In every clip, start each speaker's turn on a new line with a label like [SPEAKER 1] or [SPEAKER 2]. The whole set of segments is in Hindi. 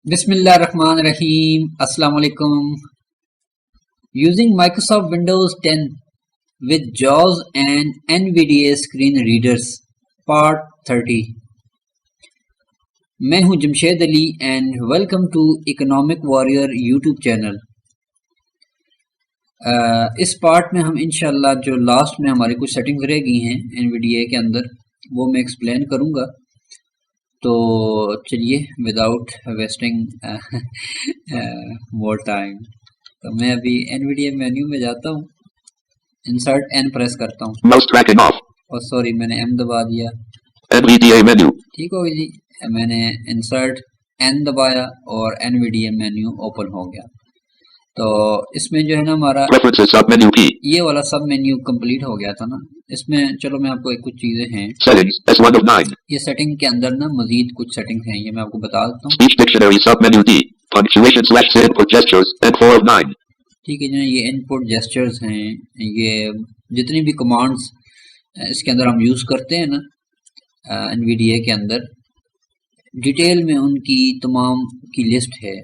[SPEAKER 1] Bismillahirrahmanirrahim. Assalamu alaikum. Using Microsoft Windows 10 with JAWS and NVDA screen readers part 30. मैं हूं Jamshed Ali and welcome to economic warrior YouTube channel. इस पार्ट में हम इंशाल्लाह जो लास्ट में हमारी कुछ सेटिंग्स रह गई हैं NVDA के अंदर वो मैं एक्सप्लेन करूंगा। तो चलिए विदाउट वेस्टिंग मोर टाइम, तो मैं अभी NVDA मेन्यू में जाता हूँ, इंसर्ट एन प्रेस करता हूँ और सॉरी मैंने एम दबा दिया। NVDA मेन्यू ठीक हो गया जी, मैंने इंसर्ट एन दबाया और NVDA मेन्यू ओपन हो गया। तो इसमें जो है ना हमारा ये वाला सब मेन्यू कंप्लीट हो गया था ना। इसमें चलो मैं आपको कुछ चीजें हैं ये सेटिंग के अंदर ना मजीद कुछ सेटिंग्स हैं, ये मैं आपको बता देता हूँ। ठीक है जी, ये इनपुट जेस्चर्स हैं, ये जितनी भी कमांड्स इसके अंदर हम यूज करते हैं ना NVDA के अंदर, डिटेल में उनकी तमाम की लिस्ट है।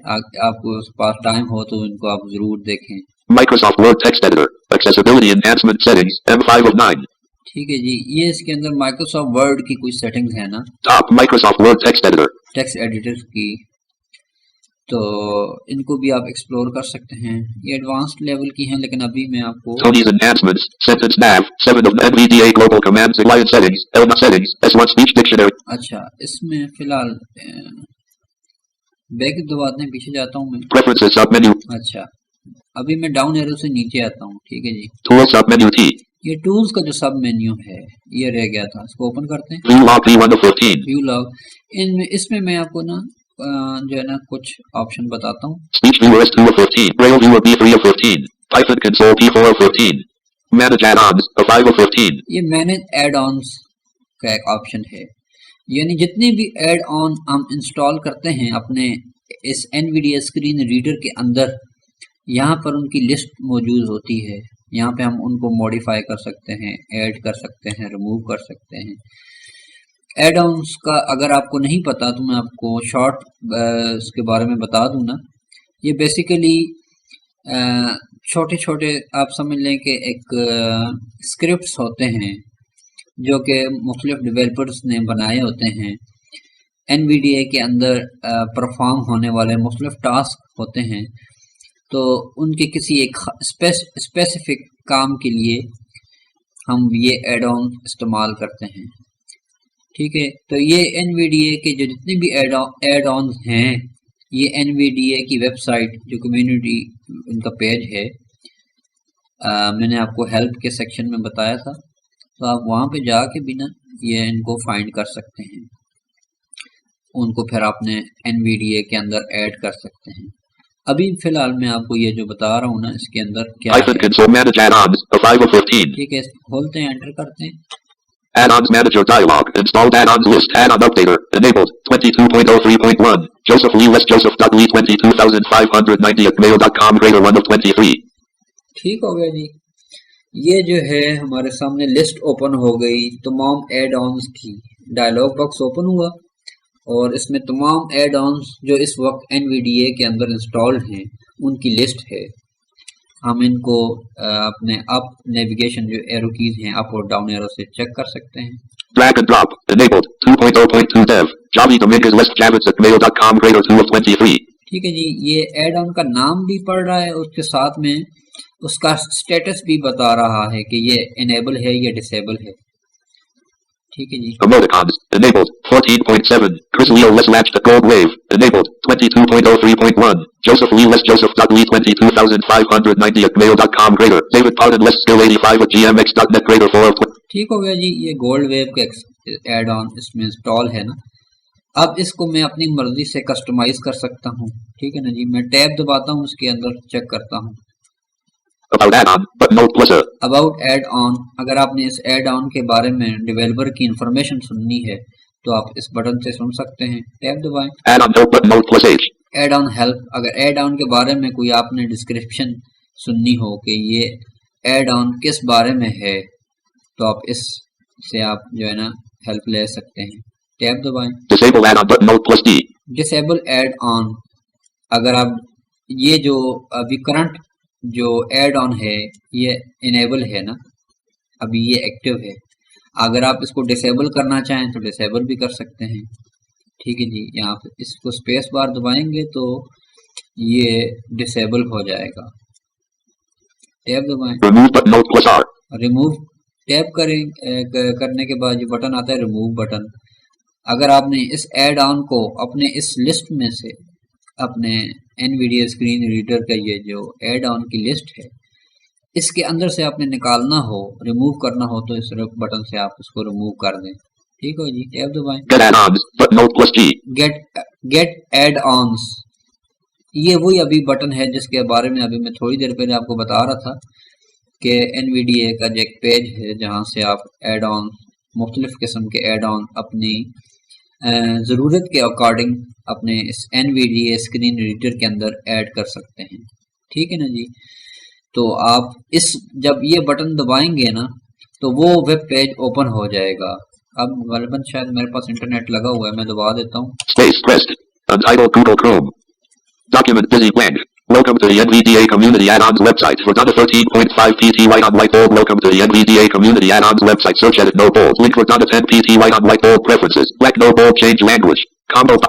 [SPEAKER 1] आपको पास टाइम हो तो इनको आप जरूर देखें।
[SPEAKER 2] Microsoft Word Text Editor, Accessibility Enhancement Settings, M5 of 9.
[SPEAKER 1] ठीक है जी, ये इसके अंदर माइक्रोसॉफ्ट वर्ड की कुछ सेटिंग्स है ना,
[SPEAKER 2] Top Microsoft Word Text Editor.
[SPEAKER 1] Text editor की, तो इनको भी आप एक्सप्लोर कर सकते हैं। ये एडवांस्ड लेवल की हैं, लेकिन अभी मैं आपको
[SPEAKER 2] Tony's Enhancements, Sentence Nav, 7 of NVDA Global Commands, Alliance Settings, Elma Settings, S1 Speech Dictionary.
[SPEAKER 1] अच्छा इसमें फिलहाल बैक दबाते हैं, पीछे जाता हूँ मैं।
[SPEAKER 2] Preferences submenu.
[SPEAKER 1] अच्छा अभी मैं डाउन एरो से नीचे आता हूँ। ठीक है जी,
[SPEAKER 2] Tools submenu T.
[SPEAKER 1] ये टूल्स का जो सब मेन्यू है ये रह गया था, इसको ओपन करते हैं।
[SPEAKER 2] View log V1 of 14.
[SPEAKER 1] View log, इनमें इसमें मैं आपको ना जो है ना कुछ ऑप्शन बताता हूँ।
[SPEAKER 2] Speech Viewer S2 of 14. Braille Viewer B3 of 14. Python Console P4 of 14. Manage add-ons of 5 of 15.
[SPEAKER 1] ये मैनेज एड ऑन्स का एक ऑप्शन है, यानी जितने भी एड ऑन हम इंस्टॉल करते हैं अपने इस NVDA स्क्रीन रीडर के अंदर, यहाँ पर उनकी लिस्ट मौजूद होती है। यहाँ पे हम उनको मॉडिफाई कर सकते हैं, ऐड कर सकते हैं, रिमूव कर सकते हैं। एड ऑन्स का अगर आपको नहीं पता तो मैं आपको शॉर्ट इसके बारे में बता दूं ना। ये बेसिकली छोटे छोटे आप समझ लें कि एक स्क्रिप्ट्स होते हैं जो कि मुख्तलिफ डेवलपर्स ने बनाए होते हैं। NVDA के अंदर परफॉर्म होने वाले मुख्तलिफ टास्क होते हैं, तो उनके किसी एक स्पेसिफिक काम के लिए हम ये एड ऑन इस्तेमाल करते हैं। ठीक है, तो ये NVDA के जो जितने भी एड ऑन्स हैं, ये NVDA की वेबसाइट जो कम्युनिटी उनका पेज है, मैंने आपको हेल्प के सेक्शन में बताया था, तो आप वहाँ पे जाके भी ना ये इनको फाइंड कर सकते हैं, उनको फिर आपने NVDA के अंदर ऐड कर सकते हैं। अभी फिलहाल मैं आपको ये जो बता रहा हूँ ना इसके अंदर क्या है। ठीक है, खोलते हैं, एंटर करते हैं।
[SPEAKER 2] Add-ons Manager dialog. Installed add-ons list. Add-on updater. Enabled. 22.03.1. Joseph Lee West Joseph.Lee 22,590 @mail.com. Greater 1 of 23.
[SPEAKER 1] ठीक हो गया जी, ये जो है हमारे सामने लिस्ट ओपन हो गई तमाम एड ऑन्स की। डायलॉग बॉक्स ओपन हुआ और इसमें तमाम एड ऑन्स जो इस वक्त NVDA के अंदर इंस्टॉल्ड हैं उनकी लिस्ट है। हम इनको अपने अप नेविगेशन जो एरो कीज हैं, अप और डाउन एरो से चेक कर सकते हैं।
[SPEAKER 2] Drag and drop. Enabled. 2.0.2 dev. Javi Dominguez West Javits @mail.com. Greater 2 of 23.
[SPEAKER 1] ठीक है जी, ये एड ऑन का नाम भी पढ़ रहा है, उसके साथ में उसका स्टेटस भी बता रहा है कि ये इनेबल है या डिसेबल है। ठीक है जी,
[SPEAKER 2] Emoticons. Enabled. 14.7. Chris Leo West Latched at Gold Wave. Enabled. 22.03.1. Joseph Lee West Joseph.Lee 22,590 @mail.com. Greater. David Pollen West Skill 85 @gmx.net. Greater 4 of 20.
[SPEAKER 1] ठीक हो गया जी, ये गोल्ड वेव का एड ऑन इसमें इंस्टॉल है ना। अब इसको मैं अपनी मर्जी से कस्टमाइज कर सकता हूँ। ठीक है ना जी, मैं टैब दबाता हूँ, उसके अंदर चेक करता हूँ
[SPEAKER 2] About add-on, but no plus.
[SPEAKER 1] About add on. अगर आपने इस एड ऑन के बारे में डेवलपर की इंफॉर्मेशन सुननी है तो आप इस बटन से सुन सकते हैं, टैब दबाएं।
[SPEAKER 2] Add-on help but no plus H.
[SPEAKER 1] Add on help, अगर एड ऑन के बारे में कोई आपने डिस्क्रिप्शन सुननी हो कि ये एड ऑन किस बारे में है, तो आप इस से आप जो है ना हेल्प ले सकते हैं, टैब दबाएं।
[SPEAKER 2] Disable add-on but no plus D.
[SPEAKER 1] Disable add on, अगर आप ये जो अभी करंट जो ऐड ऑन है ये इनेबल है ना, अभी ये एक्टिव है। अगर आप इसको डिसेबल करना चाहें तो डिसेबल भी कर सकते हैं। ठीक है जी, यहाँ पे इसको स्पेस बार दबाएंगे तो ये डिसेबल हो जाएगा। टैब दबाएं,
[SPEAKER 2] Remove button Alt plus R.
[SPEAKER 1] Remove tap करने के बाद ये बटन आता है रिमूव बटन। अगर आपने इस ऐड ऑन को अपने इस लिस्ट में से अपने NVIDIA स्क्रीन रीडर का ये जो ऐड ऑन की लिस्ट है इसके अंदर से आपने निकालना हो, रिमूव करना हो तो इस बटन से आप इसको रिमूव कर दें। ठीक है जी, टैब दबाएं।
[SPEAKER 2] Get add-ons button Alt plus G.
[SPEAKER 1] Get add ons, ये वही अभी बटन है जिसके बारे में अभी मैं थोड़ी देर पहले आपको बता रहा था कि NVIDIA का जो एक पेज है जहां से आप ऐड ऑन, मुख्तलिफ किस्म के ऐड ऑन अपनी ज़रूरत के अकॉर्डिंग अपने इस NVIDIA स्क्रीन रीडर के अंदर ऐड कर सकते हैं। ठीक है ना जी, तो आप इस जब ये बटन दबाएंगे ना तो वो वेब पेज ओपन हो जाएगा। अब गलबन शायद मेरे पास इंटरनेट लगा हुआ है, मैं दबा देता हूँ।
[SPEAKER 2] Space pressed. Untitled Google Chrome. Document busy blank. Welcome to the NVDA Community Add-ons website for Donna 13.5 PT white on white bold. Welcome to the NVDA Community Add-ons website. Search edit no bold. Link for Donna 10 PT white on white bold preferences. Black no bold change language. Combo.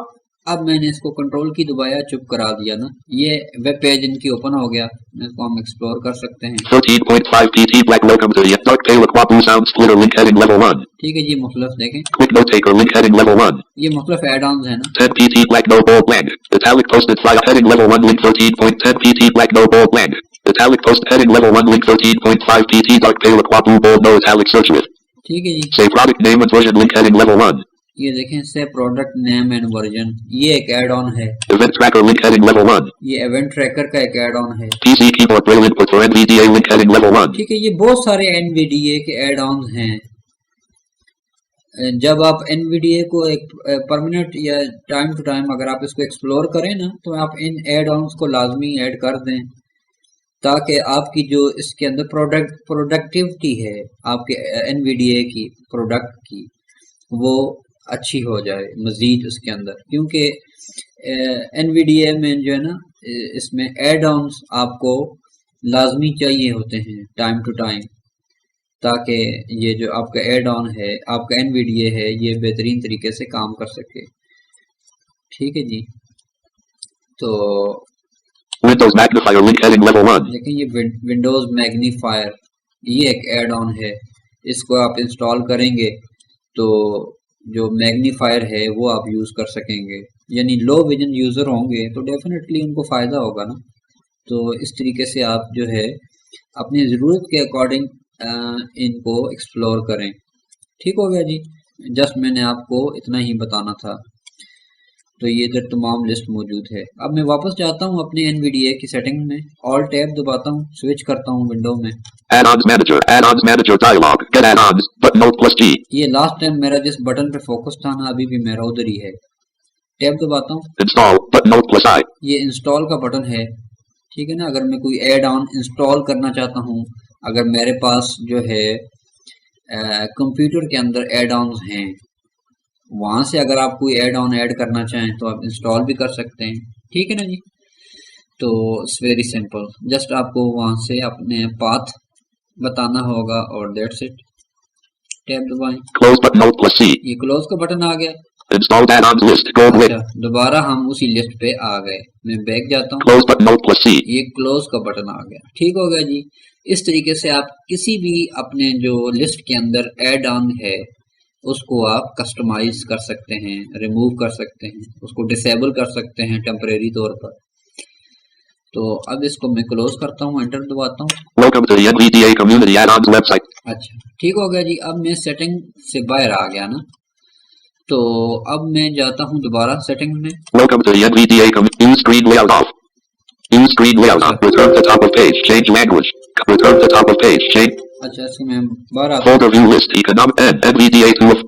[SPEAKER 1] अब मैंने इसको कंट्रोल की दबाया, चुप करा दिया ना, ये वेब पेज इनकी ओपन हो गया। इसको हम एक्सप्लोर कर सकते हैं।
[SPEAKER 2] 13.5 PT black. Welcome to the dark pale Aquabu sound splitter link heading level 1.
[SPEAKER 1] ठीक है जी, मुख्तलिफ देखें,
[SPEAKER 2] Quick note taker link heading level 1.
[SPEAKER 1] ये मुख्तलिफ एड ऑन्स है ना।
[SPEAKER 2] 10 PT black no bold blank. Italic posted file heading level 1 link 13.10 PT black no bold blank. Italic post heading level 1 link 13.5 PT dark pale Aquabu bold no italic search with.
[SPEAKER 1] ठीक है जी,
[SPEAKER 2] Say product name and version link heading level 1.
[SPEAKER 1] ये देखें से प्रोडक्ट नेम एंड वर्जन, ये एक ऐड ऑन है।
[SPEAKER 2] Event tracker link heading level 1.
[SPEAKER 1] ये इवेंट ट्रैकर का एक ऐड ऑन है।
[SPEAKER 2] PC keyboard braille input for NVDA link heading level 1.
[SPEAKER 1] ठीक है, ये बहुत सारे NVDA के ऐड ऑन हैं। जब आप NVDA को एक परमानेंट या टाइम टू टाइम अगर आप इसको एक्सप्लोर करें ना तो आप इन ऐड ऑन्स को लाजमी ऐड कर दें ताकि आपकी जो इसके अंदर प्रोडक्टिविटी है आपके NVDA की प्रोडक्ट की वो अच्छी हो जाए मज़ीद उसके अंदर, क्योंकि NVDA में जो है ना इसमें ऐड ऑन्स आपको लाजमी चाहिए होते हैं टाइम टू टाइम ताकि ये जो आपका ऐड ऑन है, आपका NVDA है, ये बेहतरीन तरीके से काम कर सके। ठीक है जी, तो
[SPEAKER 2] Windows magnifier link heading level 1.
[SPEAKER 1] लेकिन ये विंडोज़ मैग्नीफायर ये एक ऐड ऑन है, इसको आप इंस्टॉल करेंगे तो जो मैग्नीफायर है वो आप यूज़ कर सकेंगे, यानी लो विजन यूज़र होंगे तो डेफिनेटली उनको फ़ायदा होगा ना। तो इस तरीके से आप जो है अपनी ज़रूरत के अकॉर्डिंग इनको एक्सप्लोर करें। ठीक हो गया जी, जस्ट मैंने आपको इतना ही बताना था। तो ये इधर तमाम लिस्ट मौजूद है। अब मैं वापस जाता हूँ अपने NVDA की सेटिंग में, ऑल टैब दबाता हूँ, स्विच करता हूँ विंडो में।
[SPEAKER 2] Add-ons manager dialog. Get add-ons button Alt plus G.
[SPEAKER 1] ये लास्ट टाइम मेरा जिस बटन पे फोकस था ना अभी भी मेरा उधर ही है। टैब दबाता हूँ,
[SPEAKER 2] Install button Alt plus I.
[SPEAKER 1] ये इंस्टॉल का बटन है। ठीक है ना, अगर मैं कोई ऐड ऑन इंस्टॉल करना चाहता हूँ, अगर मेरे पास जो है कंप्यूटर के अंदर ऐड ऑन्स हैं, वहां से अगर आप कोई ऐड ऑन ऐड करना चाहें तो आप इंस्टॉल भी कर सकते हैं। ठीक है ना जी, तो इट्स वेरी सिंपल, जस्ट आपको वहां से अपने पाथ बताना होगा और दैट्स इट। टैब दबाएं,
[SPEAKER 2] Close button Alt plus C.
[SPEAKER 1] ये क्लोज का बटन आ गया।
[SPEAKER 2] Installed add-ons list. Gold
[SPEAKER 1] अच्छा,
[SPEAKER 2] list.
[SPEAKER 1] दोबारा हम उसी लिस्ट पे आ गए, मैं बैक जाता हूँ,
[SPEAKER 2] Close button Alt plus C.
[SPEAKER 1] ये क्लोज का बटन आ गया। ठीक हो गया जी, इस तरीके से आप किसी भी अपने जो लिस्ट के अंदर ऐड ऑन है उसको आप कस्टमाइज कर सकते हैं, रिमूव कर सकते हैं, उसको डिसेबल कर सकते हैं टेम्परेरी तौर पर। तो अब इसको मैं क्लोज करता हूँ, एंटर दबाता हूँ।
[SPEAKER 2] Welcome to the NVDA Community Add-ons website.
[SPEAKER 1] अच्छा, ठीक हो गया जी, अब मैं सेटिंग से बाहर आ गया ना, तो अब मैं जाता हूँ दोबारा सेटिंग में।
[SPEAKER 2] Welcome to the NVDA Use screen layout off. Use screen layout off. Return to top of page. Change language. Return to top of page. Change.
[SPEAKER 1] अच्छा, इसको मैं बाहर आता हूँ।
[SPEAKER 2] Folder view list. Economic NVDA tool.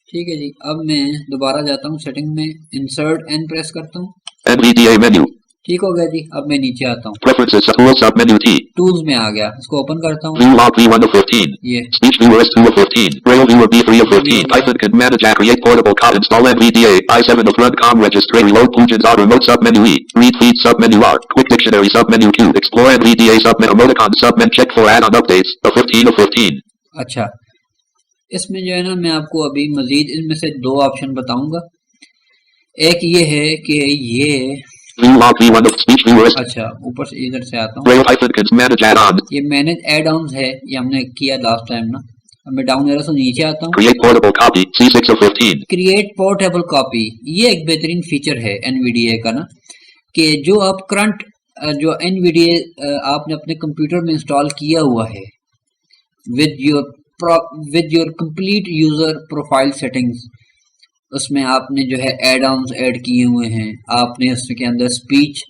[SPEAKER 1] ठीक है जी, अब मैं दोबारा जाता हूँ सेटिंग में, इंसर्ट एन प्रेस करता हूँ।
[SPEAKER 2] NVDA menu.
[SPEAKER 1] ठीक हो गया जी, अब मैं नीचे आता हूँ।
[SPEAKER 2] Preferences. Tool sub menu T.
[SPEAKER 1] Tools में आ गया, इसको ओपन करता हूँ।
[SPEAKER 2] View log V1 of 15.
[SPEAKER 1] ये
[SPEAKER 2] Speech viewer S2 of 15. Braille viewer B3 of 15. Python can manage and create portable copy. Install NVDA. I7 of run.com registry. Reload Pugin's auto remote submenu E. Read feed submenu R. Quick dictionary submenu Q. Explore NVDA submenu emoticon submenu. Check for add-on updates. A 15 of 15.
[SPEAKER 1] अच्छा, इसमें जो है ना मैं आपको अभी मजीद इनमें से दो ऑप्शन बताऊंगा। एक ये है कि ये
[SPEAKER 2] View log V1 of speech viewer S2.
[SPEAKER 1] अच्छा ऊपर से इधर से आता हूँ,
[SPEAKER 2] Braille Python can manage add-on.
[SPEAKER 1] ये मैनेज एड ऑन्स है, ये हमने किया लास्ट टाइम ना। अब मैं डाउन एरो से नीचे आता हूँ,
[SPEAKER 2] Create portable copy. C6 of 15.
[SPEAKER 1] Create portable copy. ये एक बेहतरीन फीचर है एनवीडीए का ना, कि जो आप करंट जो एनवीडीए आपने अपने कंप्यूटर में इंस्टॉल किया हुआ है with your complete user profile settings, उसमें आपने जो है एड ऑन्स ऐड किए हुए हैं, आपने उसके अंदर स्पीच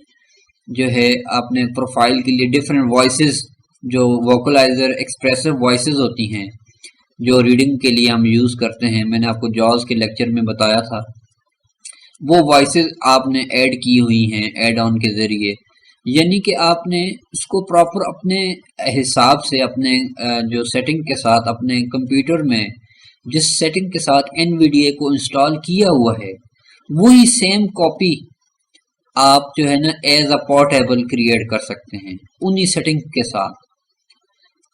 [SPEAKER 1] जो है आपने प्रोफाइल के लिए डिफरेंट वॉइसेस, जो वोकलाइजर एक्सप्रेसिव वॉइसेस होती हैं जो रीडिंग के लिए हम यूज़ करते हैं, मैंने आपको जॉज के लेक्चर में बताया था, वो वॉइसेस आपने ऐड की हुई हैं एड ऑन के ज़रिए। यानी कि आपने उसको प्रॉपर अपने हिसाब से अपने जो सेटिंग के साथ अपने कंप्यूटर में जिस सेटिंग के साथ एनवीडीए को इंस्टॉल किया हुआ है वही सेम कॉपी आप जो है ना एज अ पोर्टेबल क्रिएट कर सकते हैं उन्हीं सेटिंग के साथ।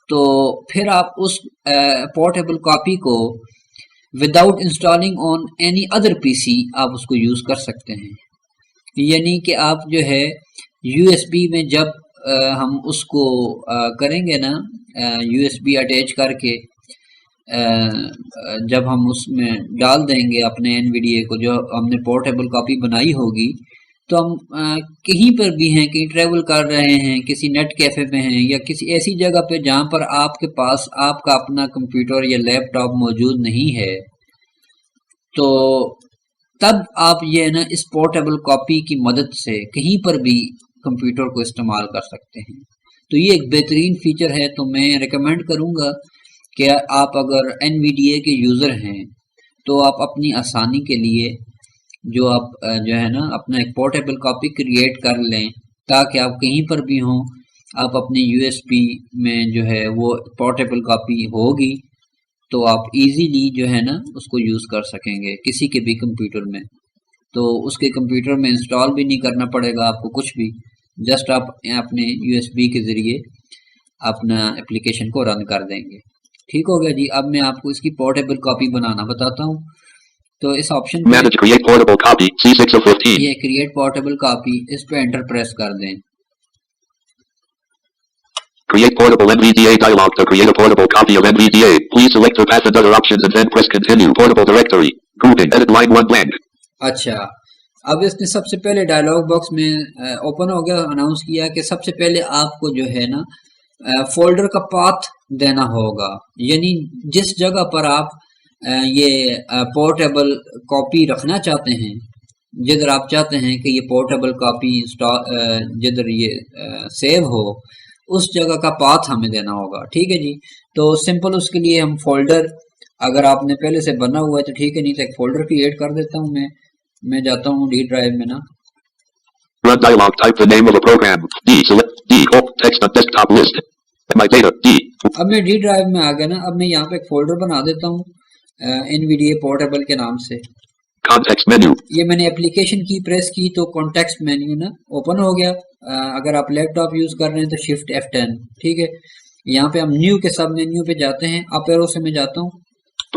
[SPEAKER 1] तो फिर आप उस पोर्टेबल कॉपी को without installing on any other PC आप उसको यूज़ कर सकते हैं। यानी कि आप जो है यूएसबी में जब हम उसको करेंगे ना यूएसबी अटैच करके जब हम उसमें डाल देंगे अपने एनवीडीए को, जो हमने पोर्टेबल कॉपी बनाई होगी, तो हम कहीं पर भी हैं, कहीं ट्रैवल कर रहे हैं, किसी नेट कैफ़े पे हैं या किसी ऐसी जगह पे जहाँ पर आपके पास आपका अपना कंप्यूटर या लैपटॉप मौजूद नहीं है, तो तब आप ये है ना इस पोर्टेबल कॉपी की मदद से कहीं पर भी कंप्यूटर को इस्तेमाल कर सकते हैं। तो ये एक बेहतरीन फीचर है। तो मैं रिकमेंड करूँगा कि आप अगर एनवीडीए के यूज़र हैं तो आप अपनी आसानी के लिए जो आप जो है ना अपना एक पोर्टेबल कॉपी क्रिएट कर लें, ताकि आप कहीं पर भी हों आप अपने यूएसबी में जो है वो पोर्टेबल कॉपी होगी तो आप इजीली जो है ना उसको यूज़ कर सकेंगे किसी के भी कंप्यूटर में। तो उसके कंप्यूटर में इंस्टॉल भी नहीं करना पड़ेगा आपको कुछ भी, जस्ट आप अपने यूएसबी के ज़रिए अपना एप्लीकेशन को रन कर देंगे। ठीक हो गया जी। अब मैं आपको इसकी पोर्टेबल कॉपी बनाना बताता हूँ। तो इस ऑप्शन पे
[SPEAKER 2] Manage create portable copy. C6 of 15.
[SPEAKER 1] ये क्रिएट पोर्टेबल कॉपी, इस पे एंटर प्रेस कर दें।
[SPEAKER 2] Create portable NVDA dialog. To create a portable copy of NVDA, please select the path and other options and then press continue. Portable directory. Grouping. Edit line 1 blank.
[SPEAKER 1] अच्छा, अब इसने सबसे पहले डायलॉग बॉक्स में ओपन हो गया, अनाउंस किया कि सबसे पहले आपको जो है ना फोल्डर का पाथ देना होगा। यानी जिस जगह पर आप ये पोर्टेबल कॉपी रखना चाहते हैं, जिधर आप चाहते हैं कि ये पोर्टेबल कॉपी जिधर ये सेव हो, उस जगह का पाथ हमें देना होगा। ठीक है जी। तो सिंपल उसके लिए हम फोल्डर, अगर आपने पहले से बना हुआ है तो ठीक है, नहीं तो एक फोल्डर क्रिएट कर देता हूँ मैं जाता हूँ डी ड्राइव में ना।
[SPEAKER 2] Run dialog. Type the name of a program. D. Select D. Text on desktop list. My data. D.
[SPEAKER 1] अब मैं डी ड्राइव में आ गया ना। अब मैं यहाँ पे एक फोल्डर बना देता हूँ एनवीडीए पोर्टेबल के नाम से।
[SPEAKER 2] Context menu.
[SPEAKER 1] ये मैंने एप्लीकेशन की प्रेस की तो कॉन्टेक्स्ट मेन्यू ना ओपन हो गया। अगर आप लैपटॉप यूज कर रहे हैं तो शिफ्ट F10। ठीक है, यहाँ पे हम न्यू के सब मेन्यू पे जाते हैं। अप एरो से मैं जाता हूँ।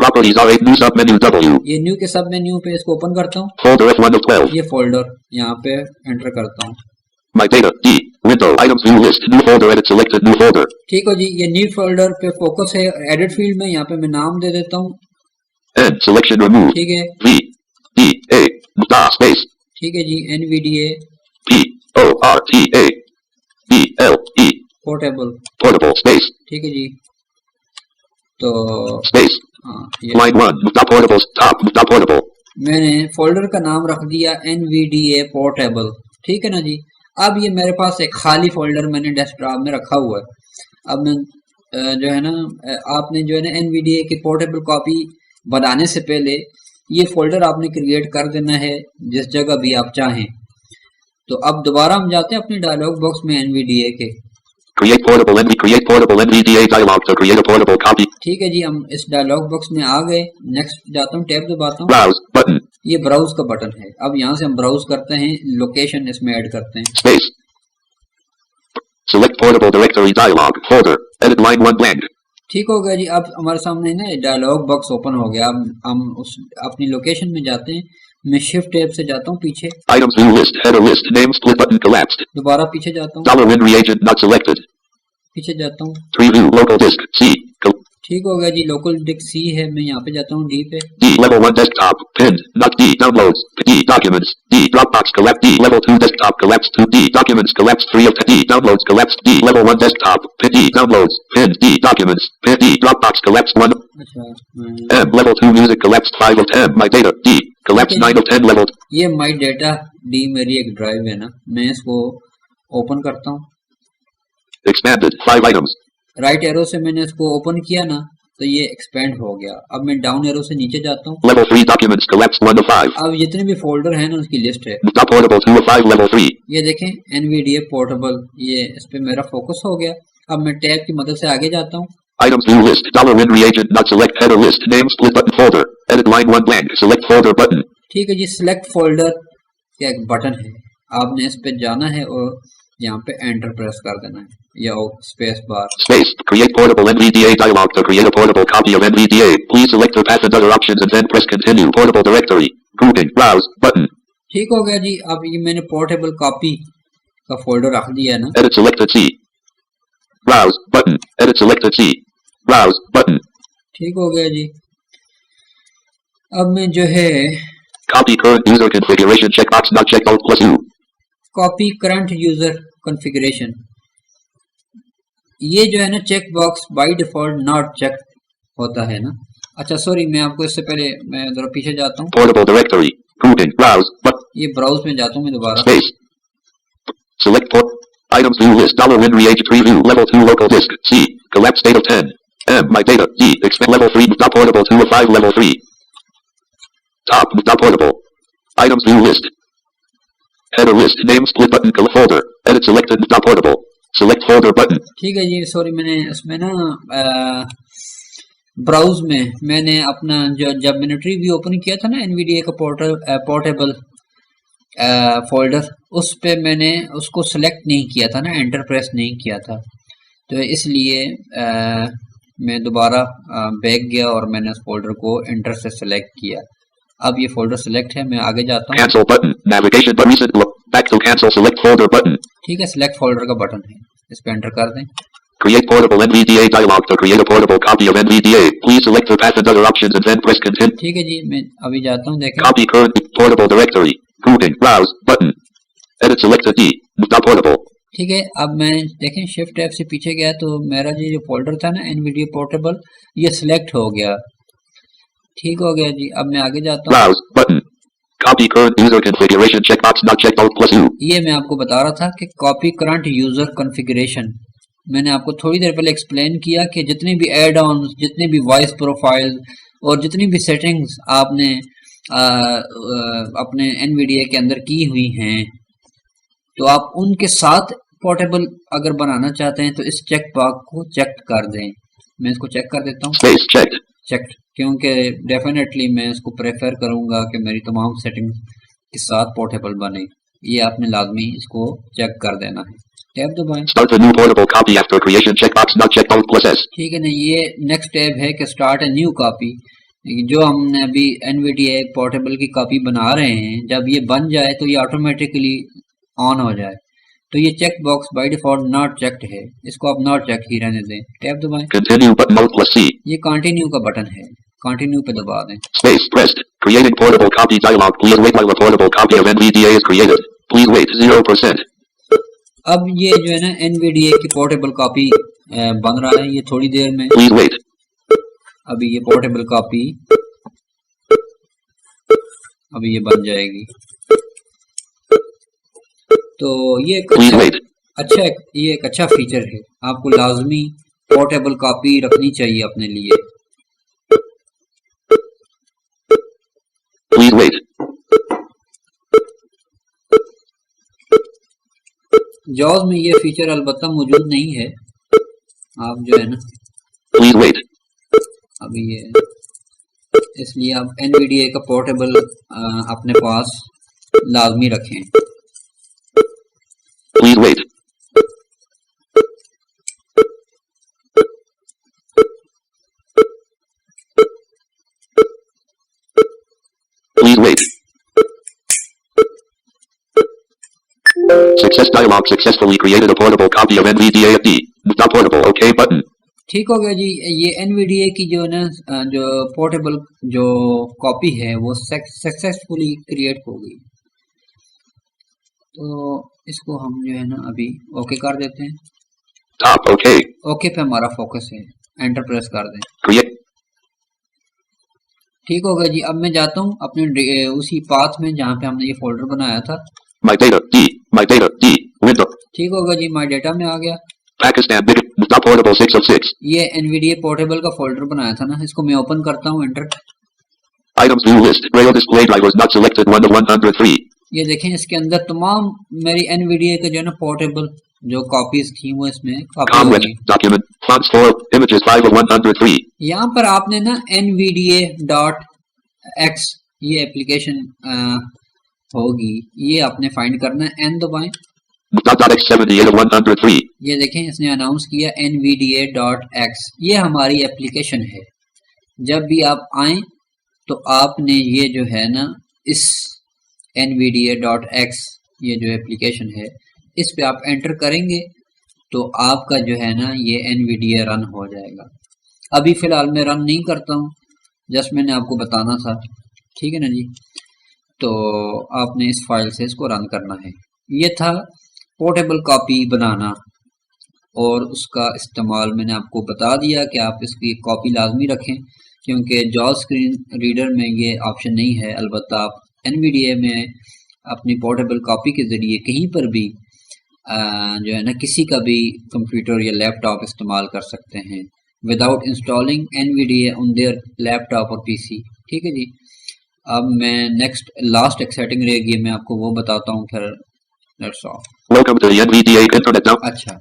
[SPEAKER 2] Properties are 8 new submenu W.
[SPEAKER 1] ये न्यू के सब मेन्यू पे इसको ओपन करता हूँ।
[SPEAKER 2] Folder F1 of 12.
[SPEAKER 1] ये फोल्डर यहाँ पे एंटर करता हूँ।
[SPEAKER 2] My data. D. Window. Items view list. New folder. Edit selected new folder.
[SPEAKER 1] ठीक हो जी। ये न्यू फोल्डर पे फोकस है। एडिट फील्ड में यहाँ पे मैं नाम दे देता हूँ।
[SPEAKER 2] N. Selection removed.
[SPEAKER 1] ठीक है।
[SPEAKER 2] V. D. A. Da space.
[SPEAKER 1] ठीक है जी। NVDA
[SPEAKER 2] P. O. R. T. A. B. L. E.
[SPEAKER 1] Portable.
[SPEAKER 2] Portable space.
[SPEAKER 1] ठीक है जी। तो
[SPEAKER 2] Space.
[SPEAKER 1] हाँ, ये
[SPEAKER 2] Line 1. Da portable. Top. Da portable.
[SPEAKER 1] मैंने फोल्डर का नाम रख दिया NVDA पोर्टेबल। ठीक है ना जी। अब ये मेरे पास एक खाली फोल्डर मैंने डेस्कटॉप में रखा हुआ है। अब मैं जो है ना आपने जो है ना NVDA की पोर्टेबल कॉपी बनाने से पहले ये फोल्डर आपने क्रिएट कर देना है जिस जगह भी आप चाहें। तो अब दोबारा हम जाते हैं अपने डायलॉग बॉक्स में NVDA के।
[SPEAKER 2] Create portable NVDA dialog to create a portable copy.
[SPEAKER 1] ठीक है जी, हम इस डायलॉग बॉक्स में आ गए। नेक्स्ट जाता हूँ, टैब दबाता हूँ।
[SPEAKER 2] Browse button.
[SPEAKER 1] ये ब्राउज का बटन है। अब यहाँ से हम ब्राउज करते हैं, लोकेशन इसमें ऐड करते हैं।
[SPEAKER 2] Space. Select portable directory dialog. Folder. Edit line 1 blank.
[SPEAKER 1] ठीक हो गया जी। अब हमारे सामने ना डायलॉग बॉक्स ओपन हो गया। अब हम उस अपनी लोकेशन में जाते हैं। मैं शिफ्ट टैब से जाता हूँ पीछे,
[SPEAKER 2] Items view list. Header list. Name split button collapsed.
[SPEAKER 1] दोबारा पीछे जाता हूँ,
[SPEAKER 2] Dollar win reagent not selected.
[SPEAKER 1] पीछे जाता हूँ।
[SPEAKER 2] Preview local disk. C.
[SPEAKER 1] ठीक हो गया जी। लोकल डिस्क सी है, मैं यहाँ पे जाता हूँ डी पे।
[SPEAKER 2] D level 1 desktop. Pinned. Not D. Downloads. D documents. D Dropbox collapsed. D level 2 desktop collapsed. 2 D documents collapsed. 3 of D downloads collapsed. D level 1 desktop. Pin D downloads. Pinned D documents. Pin D Dropbox collapsed 1.
[SPEAKER 1] अच्छा,
[SPEAKER 2] M level 2 music collapsed 5 of 10. My data D collapsed 9 of 10 level.
[SPEAKER 1] ये माई डेटा डी मेरी एक ड्राइव है ना, मैं इसको ओपन करता हूँ।
[SPEAKER 2] Expanded 5 items.
[SPEAKER 1] राइट एरो से मैंने इसको ओपन किया ना, तो ये एक्सपेंड हो गया। अब मैं डाउन एरो से नीचे जाता हूँ।
[SPEAKER 2] Level 3 documents collapsed 1 of 5.
[SPEAKER 1] अब जितने भी फोल्डर हैं ना, उसकी लिस्ट है।
[SPEAKER 2] Not portable 2 of 5 level 3.
[SPEAKER 1] ये देखें, NVDA पोर्टेबल, ये इस पे मेरा फोकस हो गया। अब मैं टैब की मदद से आगे जाता हूँ।
[SPEAKER 2] Items view list. Dollar win reagent not select. Header list. Name split button folder. Edit line 1 blank. Select folder button.
[SPEAKER 1] ठीक है जी। सिलेक्ट फोल्डर का एक बटन है, आपने इस पे जाना है और यहाँ पे एंटर प्रेस कर देना है या space bar.
[SPEAKER 2] Space. Create portable NVDA dialog to create a portable copy of NVDA. Please select the path and other options and then press continue. Portable directory. Grouping. Browse button.
[SPEAKER 1] ठीक हो गया जी। अब ये मैंने पोर्टेबल कॉपी का फोल्डर रख दिया है ना।
[SPEAKER 2] Edit selected C. Browse button. Edit selected C. Browse button.
[SPEAKER 1] ठीक हो गया जी। अब मैं जो है
[SPEAKER 2] Copy current user configuration checkbox not checked Alt plus U.
[SPEAKER 1] Copy current user configuration, ये जो है ना check box by default not check होता है ना। अच्छा सॉरी, मैं आपको इससे पहले मैं जरा पीछे जाता हूँ।
[SPEAKER 2] Portable directory. Grouping. Browse but
[SPEAKER 1] ये ब्राउज में जाता हूँ मैं दोबारा।
[SPEAKER 2] space. Select port. Items view list. Dollar win reagent preview. Level 2 local disk. C. Collapse state of 10. M. My data. D. Expand level 3. Not portable 2 of 5 level 3. Top. Not portable. Items view list. Header list. Name split button folder. Edit selected. Not portable. Select folder button.
[SPEAKER 1] ठीक है जी। सॉरी, मैंने इसमें ना ब्राउज में मैंने अपना जब मैंने ट्री व्यू ओपन किया था ना NVDA का पोर्टेबल फोल्डर, उस पे मैंने उसको सिलेक्ट नहीं किया था ना, एंटर प्रेस नहीं किया था, तो इसलिए मैं दोबारा बैक गया और मैंने उस फोल्डर को एंटर से सिलेक्ट किया। अब ये फोल्डर सिलेक्ट है, मैं आगे जाता हूँ।
[SPEAKER 2] Cancel button. Navigation but recent look. Back to cancel. Select folder button.
[SPEAKER 1] ठीक है, सिलेक्ट फोल्डर का बटन है, इस पे एंटर कर दें।
[SPEAKER 2] Create portable NVDA dialog to create a portable copy of NVDA. Please select the path and other options and then press continue.
[SPEAKER 1] ठीक है जी, मैं अभी जाता हूँ। देखें,
[SPEAKER 2] Copy current portable directory. Grouping. Browse button. Edit selected D. Not portable.
[SPEAKER 1] ठीक है। अब मैं देखें शिफ्ट टैब से पीछे गया तो मेरा जो फोल्डर था ना NVDA पोर्टेबल, ये सिलेक्ट हो गया। ठीक हो गया जी। अब मैं आगे जाता हूँ।
[SPEAKER 2] Browse button. Copy current user configuration checkbox not checked Alt plus U.
[SPEAKER 1] ये मैं आपको बता रहा था कि कॉपी करंट यूजर कॉन्फ़िगरेशन, मैंने आपको थोड़ी देर पहले एक्सप्लेन किया कि जितने भी एड ऑन, जितने भी वॉइस प्रोफाइल और जितनी भी सेटिंग्स आपने अपने NVDA के अंदर की हुई हैं, तो आप उनके साथ पोर्टेबल अगर बनाना चाहते हैं तो इस चेक बॉक्स को चेक कर दें। मैं इसको चेक कर देता हूँ।
[SPEAKER 2] Space checked.
[SPEAKER 1] चेक, क्योंकि डेफिनेटली मैं इसको प्रेफर करूंगा कि मेरी तमाम सेटिंग के साथ पोर्टेबल बने। ये आपने लाजमी इसको चेक कर देना है। टैब दबाएं।
[SPEAKER 2] Start a new portable copy after creation checkbox not checked Alt plus S.
[SPEAKER 1] ठीक है ना, ये नेक्स्ट टैब है कि स्टार्ट ए न्यू कॉपी। जो हमने अभी NVDA पोर्टेबल की कॉपी बना रहे हैं, जब ये बन जाए तो ये ऑटोमेटिकली ऑन हो जाए। तो ये check box by default not checked है, इसको आप नॉट चेक ही रहने दें। टैब दबाएं।
[SPEAKER 2] Continue button Alt plus C.
[SPEAKER 1] ये कंटिन्यू का बटन है, कंटिन्यू पे दबा दें।
[SPEAKER 2] Space pressed. Creating portable copy dialog. Please wait while a portable copy of NVDA is created. Please wait 0%.
[SPEAKER 1] अब ये जो है ना NVDA की पोर्टेबल कॉपी बन रहा है, ये थोड़ी देर में
[SPEAKER 2] Please wait.
[SPEAKER 1] अभी ये पोर्टेबल कॉपी अभी ये बन जाएगी। तो ये एक
[SPEAKER 2] Please wait.
[SPEAKER 1] ये एक अच्छा फीचर है, आपको लाजमी पोर्टेबल कॉपी रखनी चाहिए अपने लिए।
[SPEAKER 2] Please wait.
[SPEAKER 1] जॉज में ये फीचर अलबत्ता मौजूद नहीं है। आप जो है ना
[SPEAKER 2] Please wait.
[SPEAKER 1] अभी ये, इसलिए आप NVDA का पोर्टेबल अपने पास लाजमी रखें।
[SPEAKER 2] Please wait. Please wait. Success dialog successfully created a portable copy of NVDA at D. Not portable. OK button.
[SPEAKER 1] ठीक हो गया जी। ये NVDA की जो ना जो पोर्टेबल जो कॉपी है वो सक्सेसफुली क्रिएट हो गई। तो इसको हम जो है ना अभी ओके कर देते हैं।
[SPEAKER 2] Top. OK.
[SPEAKER 1] ओके पे हमारा फोकस है, एंटर प्रेस कर दें।
[SPEAKER 2] Create.
[SPEAKER 1] ठीक हो गया जी। अब मैं जाता हूँ अपने उसी पाथ में जहाँ पे हमने ये फोल्डर बनाया था।
[SPEAKER 2] My data. D. My data. D. Window.
[SPEAKER 1] ठीक होगा जी, माई डेटा में आ गया।
[SPEAKER 2] Pakistan. Big. Not portable 6 of 6.
[SPEAKER 1] ये NVDA पोर्टेबल का फोल्डर बनाया था ना, इसको मैं ओपन करता हूँ, enter.
[SPEAKER 2] Items view list. Braille display drivers not selected 1 of 103.
[SPEAKER 1] ये देखें इसके अंदर तमाम मेरी NVDA के जो है ना पोर्टेबल जो कॉपीज थी वो इसमें कॉपी हो
[SPEAKER 2] Comwet.
[SPEAKER 1] गई।
[SPEAKER 2] Document. Fonts 4. Images 5 of 103.
[SPEAKER 1] यहाँ पर आपने ना NVDA.x ये एप्लीकेशन होगी, ये आपने फाइंड करना है। एन दबाएं।
[SPEAKER 2] .x78 of 103.
[SPEAKER 1] ये देखें इसने अनाउंस किया NVDA.x, ये हमारी एप्लीकेशन है। जब भी आप आए तो आपने ये जो है ना इस NVDA.x ये जो एप्लीकेशन है इस पे आप एंटर करेंगे तो आपका जो है ना ये NVDA रन हो जाएगा। अभी फ़िलहाल मैं रन नहीं करता हूँ, जस्ट मैंने आपको बताना था, ठीक है ना जी। तो आपने इस फाइल से इसको रन करना है। ये था पोर्टेबल कॉपी बनाना और उसका इस्तेमाल मैंने आपको बता दिया कि आप इसकी कॉपी लाजमी रखें, क्योंकि जॉज स्क्रीन रीडर में ये ऑप्शन नहीं है। अलबत्ता आप NVDA में अपनी पोर्टेबल कॉपी के ज़रिए कहीं पर भी जो है ना किसी का भी कंप्यूटर या लैपटॉप इस्तेमाल कर सकते हैं without installing NVDA on their laptop और PC, ठीक है जी। अब मैं नेक्स्ट लास्ट एक्साइटिंग रहेगी, मैं आपको वो बताता हूँ फिर। Let's of.
[SPEAKER 2] Welcome to the NVDA Internet now.
[SPEAKER 1] अच्छा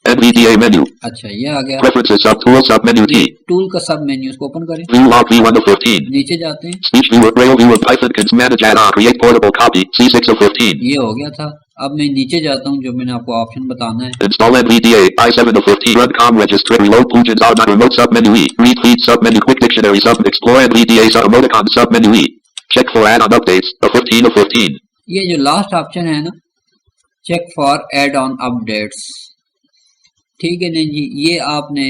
[SPEAKER 2] NVDA menu.
[SPEAKER 1] अच्छा, ये आ गया।
[SPEAKER 2] Preferences sub tool sub menu T.
[SPEAKER 1] Tool का सब मेन्यू, इसको ओपन करें।
[SPEAKER 2] View log V1 of 15.
[SPEAKER 1] नीचे जाते हैं।
[SPEAKER 2] Speech viewer Braille viewer Python cons manage add-on create portable copy C6 of 15.
[SPEAKER 1] ये हो गया था। अब मैं नीचे जाता हूँ, जो मैंने आपको ऑप्शन बताना है।
[SPEAKER 2] Install NVDA I7 of 15. Run com register reload Pugins on remote sub menu E. Read feed sub menu quick dictionary sub explore NVDA sub emoticon sub menu E. Check for add-on updates of 15 of 15.
[SPEAKER 1] ये जो लास्ट ऑप्शन है ना, check for add on updates, ठीक है नहीं जी। ये आपने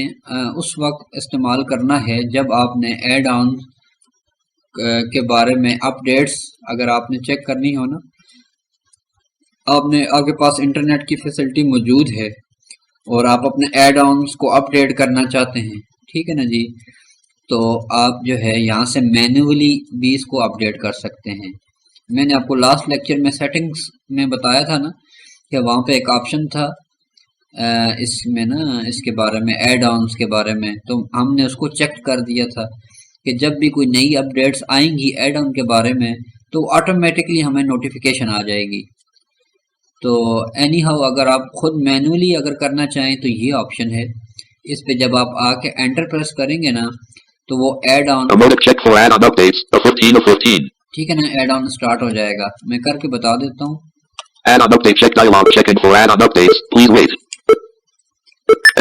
[SPEAKER 1] उस वक्त इस्तेमाल करना है जब आपने एड ऑन के बारे में अपडेट्स अगर आपने चेक करनी हो ना, आपके पास इंटरनेट की फैसिलिटी मौजूद है और आप अपने एड ऑन्स को अपडेट करना चाहते हैं, ठीक है ना जी। तो आप जो है यहाँ से मैन्युअली भी इसको अपडेट कर सकते हैं। मैंने आपको लास्ट लेक्चर में सेटिंग्स में बताया था ना कि वहाँ पे एक ऑप्शन था इसमें ना इसके बारे में एड ऑन्स के बारे में, तो हमने उसको चेक कर दिया था कि जब भी कोई नई अपडेट्स आएंगी एड ऑन के बारे में तो ऑटोमेटिकली हमें नोटिफिकेशन आ जाएगी। तो एनी हाउ अगर आप खुद मैन्युअली अगर करना चाहें तो ये ऑप्शन है, इस पे जब आप आके एंटर प्रेस करेंगे ना तो वो add on
[SPEAKER 2] check for add-on updates of 15 of 15.
[SPEAKER 1] ठीक है ना, एड ऑन स्टार्ट हो जाएगा। मैं करके बता देता हूँ।
[SPEAKER 2] Add-on update check dialog checking for add-on updates. Please wait.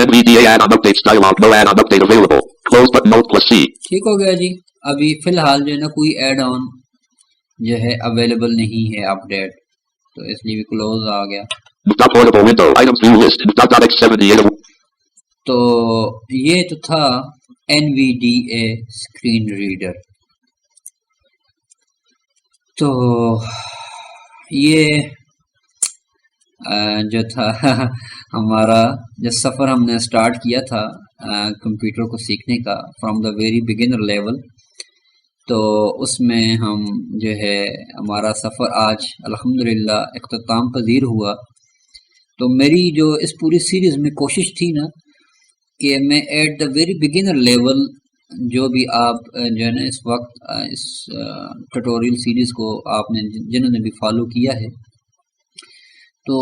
[SPEAKER 2] NVDA add-on updates dialog no add-on update available. Close button Alt plus C.
[SPEAKER 1] ठीक हो गया जी। अभी फिलहाल जो है ना कोई एड ऑन जो है अवेलेबल नहीं है अपडेट, तो इसलिए भी क्लोज आ गया।
[SPEAKER 2] Not portable window items view list .x78.
[SPEAKER 1] तो ये तो था NVDA स्क्रीन रीडर। तो ये जो था हमारा जो सफ़र हमने स्टार्ट किया था कंप्यूटर को सीखने का from the very beginner level, तो उसमें हम जो है हमारा सफ़र आज अल्हम्दुलिल्लाह इख्तिताम पजीर हुआ। तो मेरी जो इस पूरी सीरीज़ में कोशिश थी ना कि मैं at the very beginner level जो भी आप जो है ना इस वक्त इस ट्यूटोरियल सीरीज़ को आपने जिन्होंने भी फॉलो किया है तो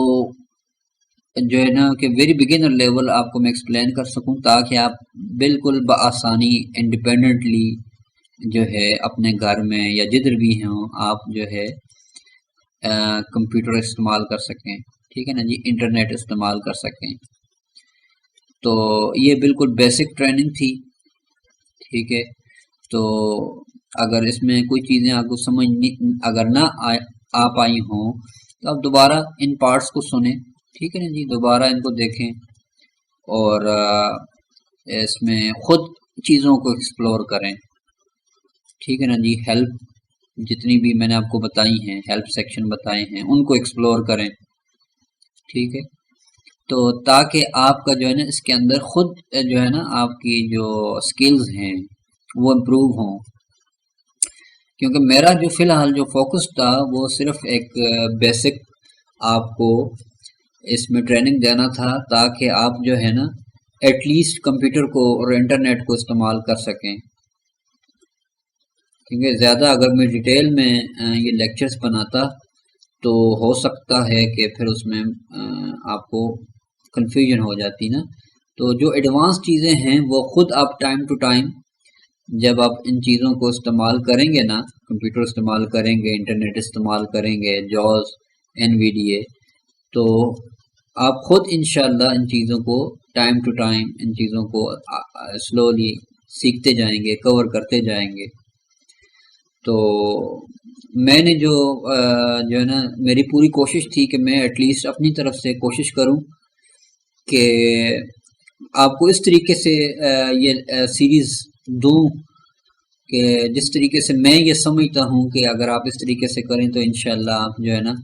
[SPEAKER 1] जो है ना कि वेरी बिगिनर लेवल आपको मैं एक्सप्लेन कर सकूं, ताकि आप बिल्कुल बआसानी इंडिपेंडेंटली जो है अपने घर में या जिधर भी हों आप जो है कंप्यूटर इस्तेमाल कर सकें। ठीक है ना जी, इंटरनेट इस्तेमाल कर सकें। तो ये बिल्कुल बेसिक ट्रेनिंग थी। ठीक है, तो अगर इसमें कोई चीज़ें आपको समझ नहीं अगर ना आ पाई हों तो आप दोबारा इन पार्ट्स को सुने। ठीक है ना जी, दोबारा इनको देखें और इसमें खुद चीज़ों को एक्सप्लोर करें। ठीक है ना जी, हेल्प जितनी भी मैंने आपको बताई हैं, हेल्प सेक्शन बताए हैं, उनको एक्सप्लोर करें। ठीक है, तो ताकि आपका जो है ना इसके अंदर खुद जो है ना आपकी जो स्किल्स हैं वो इम्प्रूव हों। क्योंकि मेरा जो फ़िलहाल जो फोकस था वो सिर्फ एक बेसिक आपको इसमें ट्रेनिंग देना था, ताकि आप जो है ना एटलीस्ट कंप्यूटर को और इंटरनेट को इस्तेमाल कर सकें। क्योंकि ज़्यादा अगर मैं डिटेल में ये लेक्चर्स बनाता तो हो सकता है कि फिर उसमें आपको कंफ्यूजन हो जाती ना। तो जो एडवांस चीज़ें हैं वो खुद आप टाइम टू टाइम जब आप इन चीज़ों को इस्तेमाल करेंगे ना, कंप्यूटर इस्तेमाल करेंगे, इंटरनेट इस्तेमाल करेंगे, जॉस, एनवीडीए, तो आप खुद इंशाल्लाह इन चीज़ों को टाइम टू टाइम इन चीज़ों को स्लोली सीखते जाएंगे, कवर करते जाएंगे। तो मैंने जो है ना मेरी पूरी कोशिश थी कि मैं एटलीस्ट अपनी तरफ से कोशिश करूं कि आपको इस तरीके से ये सीरीज़ दूं कि जिस तरीके से मैं ये समझता हूं कि अगर आप इस तरीके से करें तो इंशाल्लाह आप जो है ना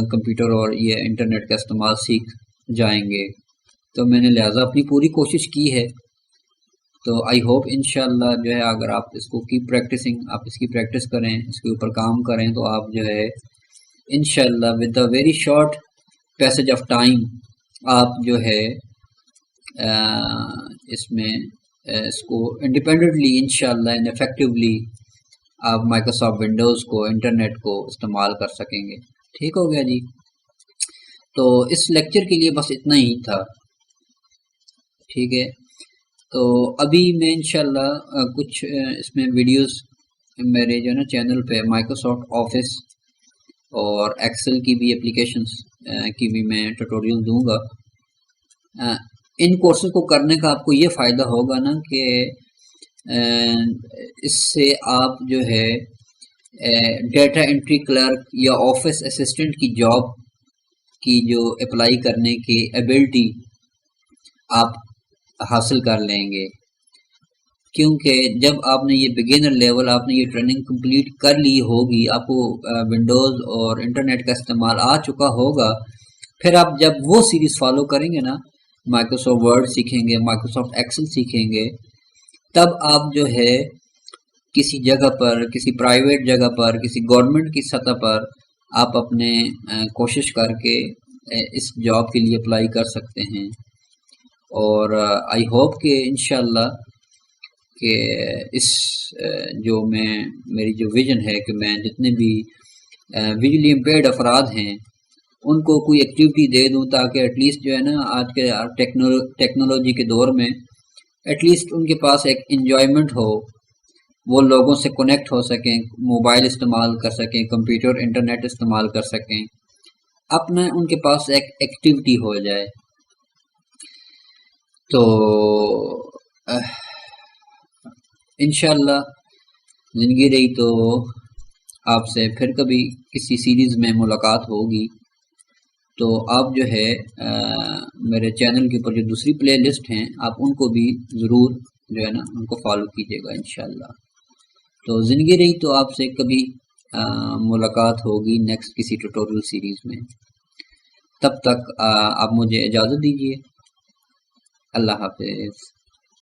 [SPEAKER 1] कंप्यूटर और ये इंटरनेट का इस्तेमाल सीख जाएंगे। तो मैंने लिहाजा अपनी पूरी कोशिश की है। तो आई होप इंशाल्लाह जो है अगर आप इसको कीप प्रैक्टिसिंग, आप इसकी प्रैक्टिस करें, इसके ऊपर काम करें, तो आप जो है इंशाल्लाह with a very short passage of time आप जो है इसमें इसको इंडिपेंडेंटली इंशाल्लाह एंड इफेक्टिवली आप माइक्रोसॉफ्ट विंडोज़ को, इंटरनेट को इस्तेमाल कर सकेंगे। ठीक हो गया जी। तो इस लेक्चर के लिए बस इतना ही था। ठीक है, तो अभी मैं इंशाल्लाह कुछ इसमें वीडियोस मेरे जो है ना चैनल पे माइक्रोसॉफ्ट ऑफिस और एक्सेल की भी एप्लीकेशंस की भी मैं ट्यूटोरियल दूंगा। इन कोर्सेज को करने का आपको ये फ़ायदा होगा ना कि इससे आप जो है डेटा एंट्री क्लर्क या ऑफिस असिस्टेंट की जॉब की जो अप्लाई करने की एबिलिटी आप हासिल कर लेंगे। क्योंकि जब आपने ये बिगिनर लेवल आपने ये ट्रेनिंग कंप्लीट कर ली होगी, आपको विंडोज़ और इंटरनेट का इस्तेमाल आ चुका होगा, फिर आप जब वो सीरीज़ फॉलो करेंगे ना, माइक्रोसॉफ्ट वर्ड सीखेंगे, माइक्रोसॉफ्ट एक्सेल सीखेंगे, तब आप जो है किसी जगह पर, किसी प्राइवेट जगह पर, किसी गवर्नमेंट की सतह पर आप अपने कोशिश करके इस जॉब के लिए अप्लाई कर सकते हैं। और आई होप कि इंशाल्लाह कि इस जो मेरी जो विज़न है कि मैं जितने भी विजुअली इम्पेयर्ड अफराद हैं उनको कोई एक्टिविटी दे दूं, ताकि एटलीस्ट जो है ना आज के टेक्नोलॉजी के दौर में एटलीस्ट उनके पास एक एन्जॉयमेंट हो, वो लोगों से कनेक्ट हो सकें, मोबाइल इस्तेमाल कर सकें, कंप्यूटर इंटरनेट इस्तेमाल कर सकें, अपना उनके पास एक एक्टिविटी हो जाए। तो इंशाल्लाह ज़िंदगी रही तो आपसे फिर कभी किसी सीरीज़ में मुलाकात होगी। तो आप जो है मेरे चैनल के ऊपर जो दूसरी प्लेलिस्ट हैं आप उनको भी ज़रूर जो है ना उनको फॉलो कीजिएगा इंशाल्लाह। तो ज़िंदगी रही तो आपसे कभी मुलाकात होगी नेक्स्ट किसी ट्यूटोरियल सीरीज़ में। तब तक आप मुझे इजाज़त दीजिए। अल्लाह हाफ़िज़।